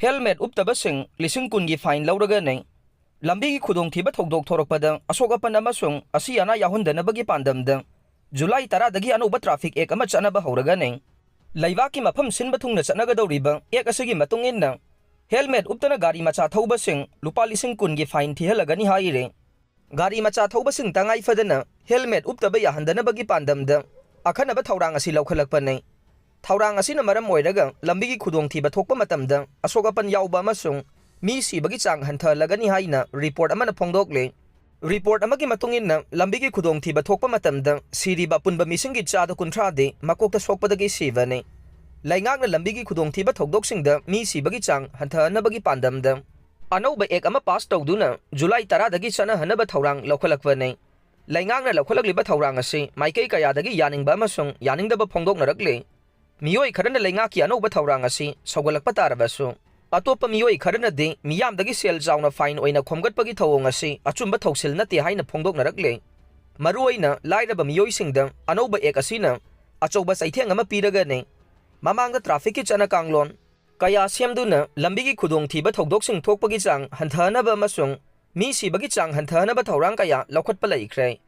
Helmet Uptabasing Lising Kungi fine Louragani Lambi Kudong Tiba Togdok Torokpada Asokapan Amasung Asiana Yahundana Bagi Pandam July Tara the Gianoba traffic Ekamachanaba Horagani Laivaki Mapam Sinbatung Sanagado Riba Ekasigi Matungina Helmet Uptana Gari Macha Tobasing Lupa Lising Kungi fine Tihelagani Haire Gari Macha Tobasing Tangai Fadana Helmet Uptabaya Handana Bagi Pandam Akanaba Taurang Asilokalakpane Taurang asina maram moiraga lambi khudong thiba thokpa matamda asokapan yauba amasung mi sibagi chang hanthalagani haina report amana phongdokle report amagi matungin lambi khudong thiba thokpa matamda siriba punba misingi chada kunthra de makokta sokpadagi sivane laingak na lambi khudong thiba thokdoksingda mi sibagi chang hanthanabagi pandamda anauba ek ama pass tawduna July 10 dagi chana hanaba thaurang lokhalakwane laingak na lokhalakliba thaurang ase maikai kaya dagi yaningba amasung yaningdaba phongdoknarakle Miyoi Karana Langaki Anoba Taurangasi, Sogalakpatarabasu. Atopa Miyoi Karana de, Miyam the Gisel Zauna fine or in a Congat Pagitawangasi, Achumba Toxil Nati Haina Pongdok Narakle. Maruina, Lida Miyoi Singdom, Anoba Ekasina, Achoba Saitangama Piragane. Mamang the traffic and a kanglon. Kaya Siamduna, Lambigi Kudong Tiba Togdoxing Tokpagizang, Hantana Bamasung, Misi Bagitang Hantana Batarankaya, Lokot Palakre.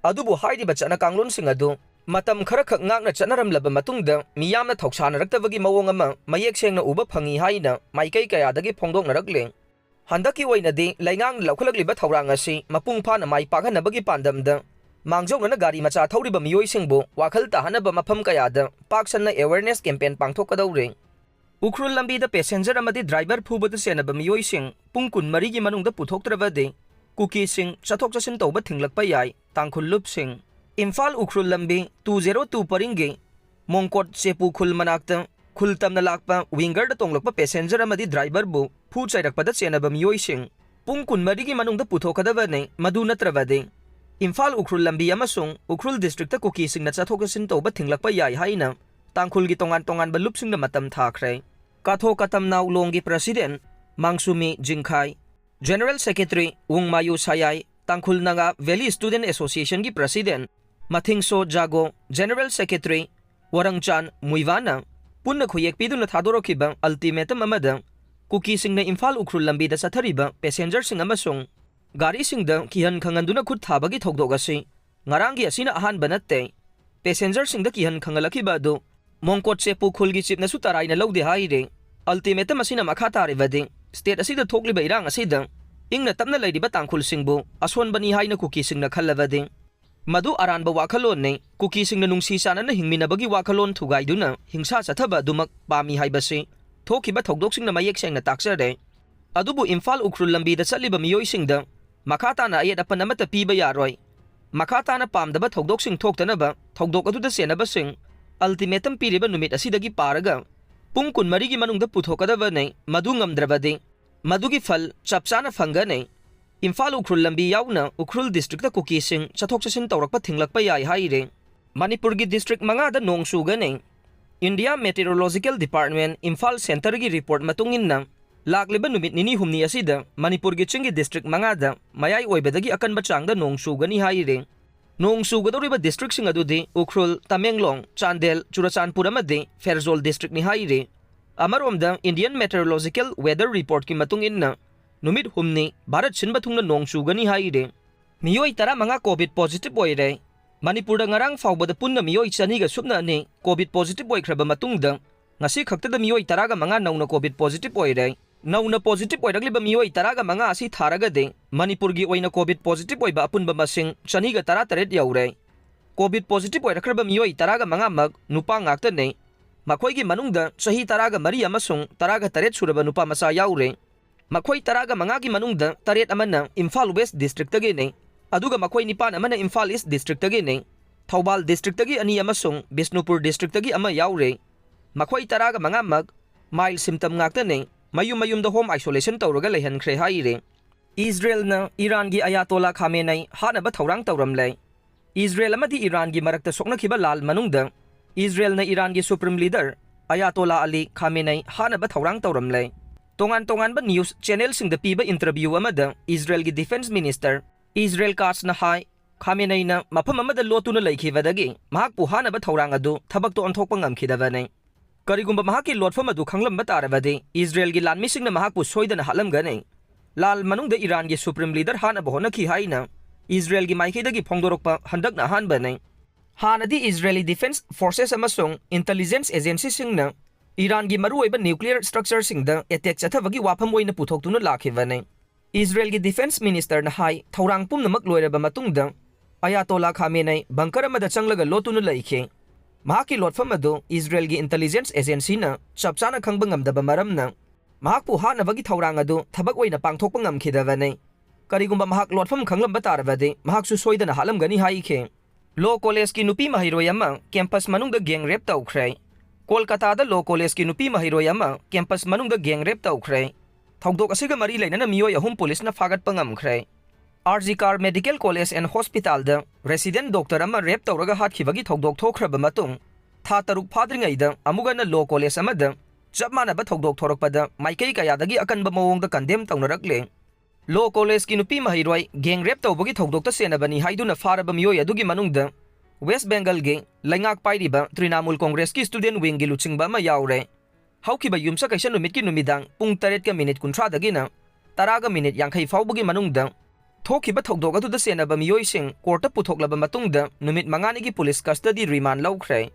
Adubu Heidi Bachana Kanglon Singadu. Matam Karakak Nagna Chanaram Laba Matungda, Miyamna Toksana Raktavagi Mawangama, Mayek Seng Uba Pangi Haina, Maike Kayadagi Pongdok Narakling. Handaki Waina de, Langang Lokalagli Batarangasi, Mapung Pana Mai Pakana Bagi Pandamda, Mangzong Gari Macha Toriba Miyoi Singbo, Wakalta Hanaba Mapam Kayada, Paksana Awareness Campaign Pangtokado Ring. Ukrul Lambi the passenger Amadi driver Puba the Senaba Miyoi Sing, Punkun Marigi Manung the Putok Travade, Cookie Sing, Chatok Jacinto Bating Lakpayai, Tankul Lup Sing. Imphal Ukrul Lambi 202 Paringi Mongkot Sepu Khul Manakta Khul Tamna Lakpa Winger the Tonglokpa passenger amadi driver bu Pu Chairakpada Senaba Miyoi Sing Pung Kun Marigi Manungda Puthokadavane Maduna Travade Imphal Ukrul Lambi amasung Ukrul District Cookie Sing na Chathokasin Toba Thinglakpa Yai Haina Tangkhul gi tongan ba lupsing na matam thakre Katho Katam Naw Longgi President Mangsumi Jingkhai General Secretary Wungmayu Sayai Tangkhul Naga Valley Student Association gi President Mathingso Jago, General Secretary, Warangchan, Muivana, Punna Kuyek Piduna Thadorokiba, Ultimatum Amada, Cookie Sing na Imphal Ukrul Lambi da Sathariba, Passenger Sing Amasung, Gari Sing da Kihan Kanganduna Kut Thabagi Thogdogasi, Ngarangi Asina Ahan Banate, Passenger Sing da Kihan Kangalakiba do, Mongkot Sepu Khulgi Chip na Sutaray na Lawde Haire, Ultimatum Asina Makata Rivade, State Asida Tokliba Irang Asida, Ing na Tamna Lady Batangkul Singbo, Aswan Bani Hai na Cookie Sing na Kalavade. Madu aranba wakalon ne Cookie Sing na nungsi sana na hingminabagi wakalon thugay duna hingsa sathaba dumak pami haibasi thokiba thogdok sing na mayek seng na taksare adubu Imphal Ukrul Lambi da chaliba miyoi singda makata na ayat apan amata piba yaroi makata na pamdaba thogdok sing thoktanaba thogdok adu da senaba sing ultimatum piriba numit asidagi paraga pungkun marigi manungda puthokadaba ne madu ngamdrabade madugi fal chapchana phanga ne Imphal Ukrul Lambi yauna Ukrul District Cookie Sing Chathok Chasin Taurakpa Thinglakpa Yai Haire Manipur gi District Manga da Nong Sugane India Meteorological Department Imphal Center gi report matungin na lakliba numit nini humni asida Manipur gi Chingi District Manga da mayai oibadagi akan bachang da Nong Sugani Haire Nong Sugadoriba District Sing adudi Ukrul Tamenglong Chandel Churachandpur amade Ferzol District ni Haire Amaromda Indian Meteorological Weather Report ki matungin na Numit humni Bharat Sinbathungna Nong Sugani Haire Miyoi tara mga COVID positive oire Manipur da ngarang fawbada punna miyoi chaniga supna ani COVID positive oikraba matungda ngasi khaktada miyoi taraga mga nauna COVID positive oire nauna positive oiragliba miyoi taraga mga asi tharaga de Manipur gi oina COVID positive oiba apunba masing chaniga tara taret yaure COVID positive oirakraba miyoi taraga mga mag nupa ngakta ne makhoi gi manungda sahi taraga mari amasung taraga taret suraba nupa masa yaure Makhoi taraga mangagi manungda taret amana Imphal West District tagi ne aduga makhoi nipan amana Imphal East District tagi ne Thoubal District tagi ani amasung Bisnupur District tagi ama yaure makhoi taraga manga mag mild symptom ngakta ne mayum da home isolation tawraga lehankhre haire Israel na Iran gi Ayatollah Khamenei hana ba thaurang tawramlai Israel amadi Iran gi marakta sokna khiba lal manungda Israel na Iran gi Supreme Leader Ayatollah Ali Khamenei hana ba thaurang tawramlai Tongan ba news channel sing da piba interview amada Israel gi Defense Minister Israel Katz na hai Khamenei na mapam amada lotu na laikhibadagi mahak pu hana ba thaurang adu thabak to anthokpa ngamkhidaba nei ꯀꯔꯤꯒꯨꯝꯕ ꯃꯍꯥꯛꯀꯤ ꯂꯣꯠꯐꯝ ꯑꯗꯨ ꯈꯪꯂꯝꯕ ꯇꯥꯔꯕꯗꯤ ꯏꯖ꯭ꯔꯦꯜꯒꯤ ꯂꯥꯟꯃꯤꯁꯤꯡꯅ ꯃꯍꯥꯛꯄꯨ ꯁꯣꯏꯗꯅ ꯍꯥꯠꯂꯝꯒꯅꯤ ꯂꯥꯜ ꯃꯅꯨꯡꯗ ꯏꯔꯥꯟꯒꯤ supreme leader ꯍꯥꯠꯅꯕ ꯍꯣꯠꯅꯈꯤ ꯍꯥꯏꯅ ꯏꯖ꯭ꯔꯦꯜꯒꯤ ꯃꯥꯏꯀꯩꯗꯒꯤ ꯐꯣꯡꯗꯣꯔꯛꯄ ꯍꯟꯗꯛꯅ ꯑꯍꯥꯟꯕꯅꯤ ꯍꯥꯟꯅꯗꯤ ꯏꯖ꯭ꯔꯦꯂꯤ ꯗꯤꯐꯦꯟꯁ ꯐꯣꯔꯁꯦꯁ ꯑꯃꯁꯨꯡ ꯏꯟꯇꯦꯂꯤꯖꯦꯟꯁ ꯑꯦꯖꯦꯟꯁꯤꯁꯤꯡꯅ ꯏꯔꯥꯟꯒꯤ ꯃꯔꯨꯑꯣꯏꯕ ꯅ꯭ꯌꯨꯀ꯭ꯂꯤꯌꯔ ꯁ꯭ꯇ꯭ꯔꯛꯆꯔꯁꯤꯡꯗ ꯑꯦꯇꯦꯛ ꯆꯠꯊꯕꯒꯤ ꯋꯥꯐꯝ ꯑꯣꯏꯅ ꯄꯨꯊꯣꯛꯇꯨꯅ ꯂꯥꯛꯈꯤꯕꯅꯤ ꯏꯖ꯭ꯔꯦꯜꯒꯤ ꯗꯤꯐꯦꯟꯁ ꯃꯤꯅꯤꯁꯇꯔꯅ ꯍꯥꯏ ꯊꯧꯔꯥꯡ ꯄꯨꯝꯅꯃꯛ ꯂꯣꯏꯔꯕ ꯃꯇꯨꯡꯗ ꯑꯌꯥꯇꯣꯂꯥ ꯈꯥꯃꯦꯅꯩ ꯕꯪꯀꯔ ꯑꯃꯗ ꯆꯪꯂꯒ ꯂꯣꯠꯇꯨꯅ ꯂꯩꯈꯤ ꯃꯍꯥꯛꯀꯤ ꯂꯣꯠꯐꯝ ꯑꯗꯨ ꯏꯖ꯭ꯔꯦꯜꯒꯤ ꯏꯟꯇꯦꯂꯤꯖꯦꯟꯁ ꯑꯦꯖꯦꯟꯁꯤꯅ ꯆꯞ ꯆꯥꯅ ꯈꯪꯕ ꯉꯝꯗꯕ ꯃꯔꯝꯅ ꯃꯍꯥꯛꯄꯨ ꯍꯥꯠꯅꯕꯒꯤ ꯊꯧꯔꯥꯡ ꯑꯗꯨ ꯊꯕꯛ ꯑꯣꯏꯅ ꯄꯥꯡꯊꯣꯛꯄ ꯉꯝꯈꯤꯗꯕꯅꯤ ꯀꯔꯤꯒꯨꯝꯕ ꯃꯍꯥꯛ ꯂꯣꯠꯐꯝ ꯈꯪꯂꯝꯕ ꯇꯥꯔꯕꯗꯤ ꯃꯍꯥꯛꯁꯨ ꯁꯣꯏꯗꯅ ꯍꯥꯠꯂꯝꯒꯅꯤ ꯍꯥꯏꯈꯤ ꯂꯣ ꯀꯣꯂꯦꯖꯀꯤ ꯅꯨꯄꯤ ꯃꯍꯩꯔꯣꯏ ꯑꯃ ꯀꯦꯝꯄꯁ ꯃꯅꯨꯡꯗ ꯒꯦꯡ ꯔꯦꯞ ꯇꯧꯈ꯭ꯔꯦ ꯀꯣꯜꯀꯥꯇꯥꯗ ꯂꯣ ꯀꯣꯂꯦꯖꯀꯤ ꯅꯨꯄꯤ ꯃꯍꯩꯔꯣꯏ ꯑꯃ ꯀꯦꯝꯄꯁ ꯃꯅꯨꯡꯗ ꯒꯦꯡ ꯔꯦꯞ ꯇꯧꯈ꯭ꯔꯦ ꯊꯧꯗꯣꯛ ꯑꯁꯤꯒ ꯃꯔꯤ ꯂꯩꯅꯅ ꯃꯤꯑꯣꯏ 3 ꯄꯨꯂꯤꯁꯅ ꯐꯥꯒꯠꯄ ꯉꯝꯈ꯭ꯔꯦ ꯑꯥꯔꯖꯤꯀꯥꯔ ꯃꯦꯗꯤꯀꯦꯜ ꯀꯣꯂꯦꯖ ꯑꯦꯟड ꯍꯣꯁꯄꯤꯇꯥꯜꯗ ꯔꯦꯁꯤꯗꯦꯟꯠ ꯗꯣꯛꯇꯔ ꯑꯃ ꯔꯦꯞ ꯇꯧꯔꯒ ꯍꯥꯠꯈꯤꯕꯒꯤ ꯊꯧꯗꯣꯛ ꯊꯣꯛꯈ꯭ꯔꯕ ꯃꯇꯨꯡ ꯊꯥ 3 ꯐꯥꯗ꯭ꯔꯤꯉꯩꯗ ꯑꯃꯨꯛ ꯍꯟꯅ ꯂꯣ ꯀꯣꯂꯦꯖ ꯑꯃꯗ ꯆꯞ ꯃꯥꯟꯅꯕ ꯊꯧꯗꯣꯛ ꯊꯣꯔꯛꯄꯗ ꯃꯥꯏꯀꯩ ꯀꯌꯥꯗꯒꯤ ꯑꯀꯟꯕ ꯃꯑꯣꯡꯗ ꯀꯟꯗꯦꯝ ꯇꯧꯅꯔꯛꯂꯦ ꯂꯣ ꯀꯣꯂꯦꯖꯀꯤ ꯅꯨꯄꯤ ꯃꯍꯩꯔꯣꯏ ꯒꯦꯡ ꯔꯦꯞ ꯇꯧꯕꯒꯤ ꯊꯧꯗꯣꯛꯇ ꯁꯦꯟꯅꯕꯅꯤ ꯍꯥꯏꯗꯨꯅ ꯐꯥꯔꯕ ꯃꯤꯑꯣꯏ ꯑꯗꯨꯒꯤ ꯃꯅꯨꯡꯗ ꯋꯦꯁ ꯕꯦꯡꯒꯜꯒꯤ ꯂꯩꯉꯥꯛ ꯄꯥꯏꯔꯤꯕ ꯇ꯭ꯔꯤꯅꯥꯃꯨꯜ ꯀꯣꯡꯒ꯭ꯔꯦꯁꯀꯤ ꯁ꯭ꯇꯨꯗꯦꯟꯠ ꯋꯤꯡꯒꯤ ꯂꯨꯆꯤꯡꯕ ꯑꯃ ꯌꯥꯎꯔꯦ ꯍꯧꯈꯤꯕ ꯌꯨꯝꯁꯀꯩꯁ ꯅꯨꯃꯤꯠꯀꯤ ꯅꯨꯃꯤꯗꯥꯡ ꯄꯨꯡ 7:30 ꯗꯒꯤꯅ 10:50 ꯐꯥꯎꯕꯒꯤ ꯃꯅꯨꯡꯗ ꯊꯣꯛꯈꯤꯕ ꯊꯧꯗꯣꯛ ꯑꯗꯨꯗ ꯁꯦꯟꯅꯕ ꯃꯤꯑꯣꯏꯁꯤꯡ ꯀꯣꯔꯠꯇ ꯄꯨꯊꯣꯛꯂꯕ ꯃꯇꯨꯡꯗ ꯅꯨꯃꯤꯠ 5ꯅꯤꯒꯤ ꯄꯨꯂꯤꯁ ꯀꯁꯇꯗꯤ ꯔꯤꯃꯥꯟ ꯂꯧꯈ꯭ꯔꯦ